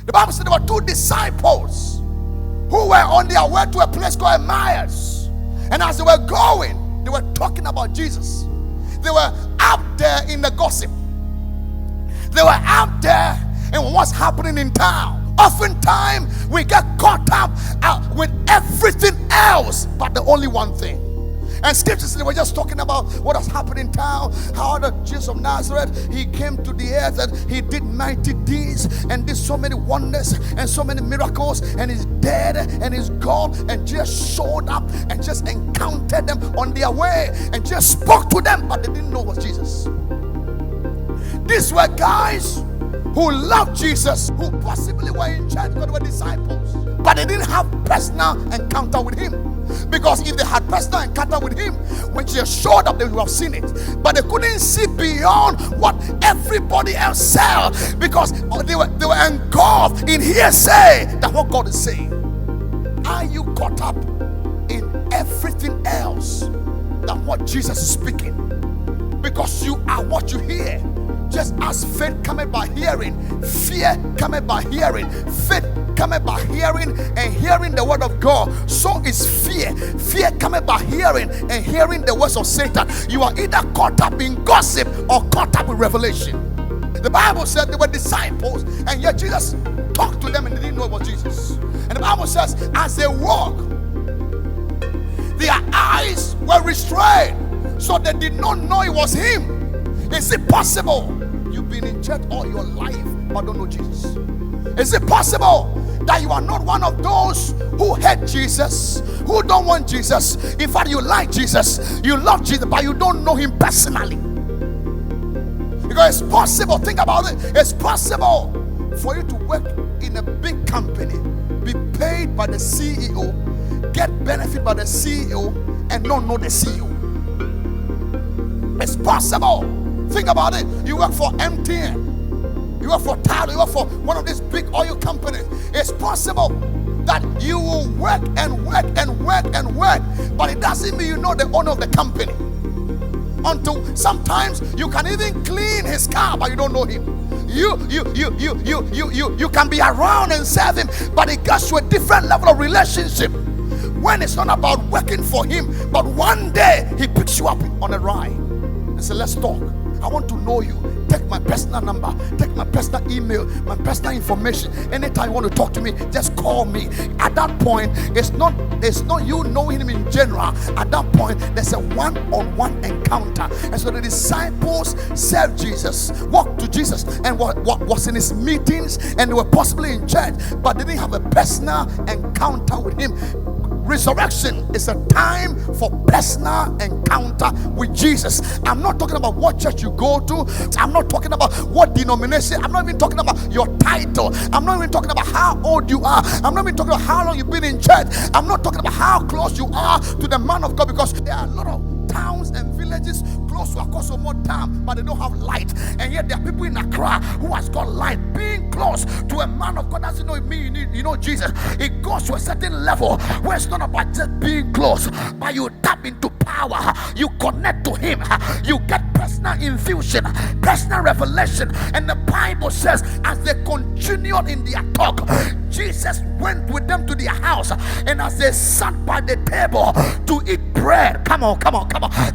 The Bible said there were two disciples who were on their way to a place called Emmaus. And as they were going, they were talking about Jesus. They were out there in the gossip. They were out there in what's happening in town. Oftentimes, we get caught up with everything else but the only one thing. And scriptures, they were just talking about what has happened in town, how the Jesus of Nazareth, he came to the earth and he did mighty deeds and did so many wonders and so many miracles, and he's dead and he's gone, and just showed up and just encountered them on their way and just spoke to them, but they didn't know it was Jesus. These were guys who loved Jesus, who possibly were in church because they were disciples, but they didn't have personal encounter with him. Because if they had personal encounter with him, when Jesus showed up, they would have seen it. But they couldn't see beyond what everybody else said, because they were engulfed in hearsay that what God is saying. Are you caught up in everything else than what Jesus is speaking? Because you are what you hear. Just as faith cometh by hearing, fear cometh by hearing. Faith cometh by hearing, and hearing the word of God. So is fear. Fear cometh by hearing, and hearing the words of Satan. You are either caught up in gossip or caught up in revelation. The Bible said they were disciples, and yet Jesus talked to them and they didn't know it was Jesus. And the Bible says, as they walked, their eyes were restrained, so they did not know it was him. Is it possible you've been in church all your life but don't know Jesus? Is it possible that you are not one of those who hate Jesus, who don't want Jesus? In fact, you like Jesus, you love Jesus, but you don't know him personally. Because it's possible, think about it, it's possible for you to work in a big company, be paid by the CEO, get benefit by the CEO, and not know the CEO. It's possible. Think about it. You work for MTN, you work for Tidal, you work for one of these big oil companies. It's possible that you will work and work and work and work, but it doesn't mean you know the owner of the company. Until sometimes you can even clean his car, but you don't know him. You can be around and serve him, but it gets to a different level of relationship when it's not about working for him, but one day he picks you up on a ride and says, let's talk. I want to know you. Take my personal number, take my personal email, my personal information. Anytime you want to talk to me, just call me. At that point, it's not you knowing him in general. At that point, there's a one-on-one encounter. And so the disciples served Jesus, walked to Jesus, and was in his meetings, and they were possibly in church, but they didn't have a personal encounter with him. Resurrection is a time for personal encounter with Jesus. I'm not talking about what church you go to. I'm not talking about what denomination. I'm not even talking about your title. I'm not even talking about how old you are. I'm not even talking about how long you've been in church. I'm not talking about how close you are to the man of God, because there are a lot of towns and villages close to Akosombo town, but they don't have light. And yet there are people in Accra who has got light. Being close to a man of God doesn't know it mean you know Jesus. It goes to a certain level where it's not about just being close, but you tap into power. You connect to him. You get personal infusion, personal revelation. And the Bible says, as they continued in their talk, Jesus went with them to their house, and as they sat by the table to eat bread, come on.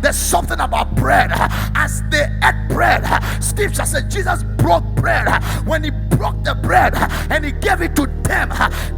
There's something about bread. As they ate bread, scripture says Jesus broke bread. When he broke the bread and he gave it to them,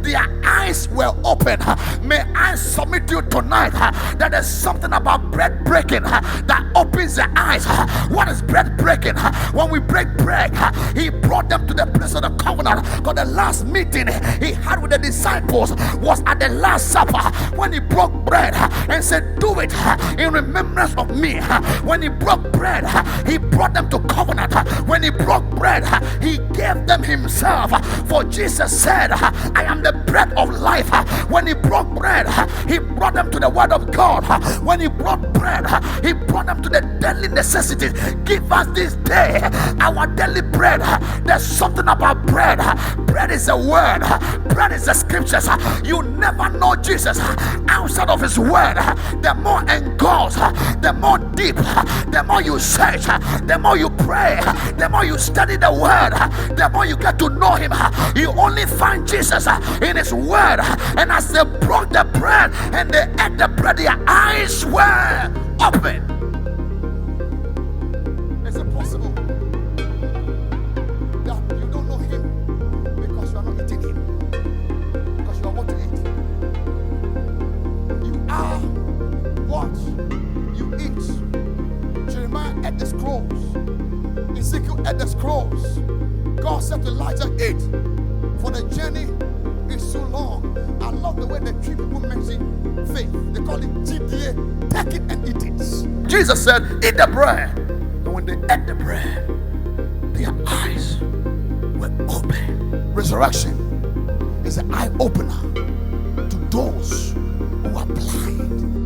their eyes were open. May I submit to you tonight that there's something about bread breaking that opens the eyes. What is bread breaking? When we break bread, he brought them to the place of the covenant. Because the last meeting he had with the disciples was at the Last Supper, when he broke bread and said, do it in remembrance of me. When he broke bread, he brought them to covenant. When he broke bread, he gave them himself. For Jesus said, I am the bread of life. When he broke bread, he brought them to the word of God. When he brought bread, he brought them to the daily necessities. Give us this day our daily bread. There's something about bread. Bread is a word. Bread bread is the scriptures. You never know Jesus outside of his word. The more engrossed, the more deep, the more you search, the more you pray, the more you study the word, the more you get to know him. You only find Jesus in his word. And as they broke the bread and they ate the bread, their eyes were open. Is it possible that you don't know him because you are not eating him? Because you are what to eat. You are what you eat. Jeremiah ate the scrolls. Ezekiel ate the scrolls. God said to Elijah, eat, for the journey is so long. I love the way the three people mention faith. They call it GDA. Take it and eat it. Jesus said, eat the bread. And when they ate the bread, their eyes were open. Resurrection is an eye opener to those who are blind.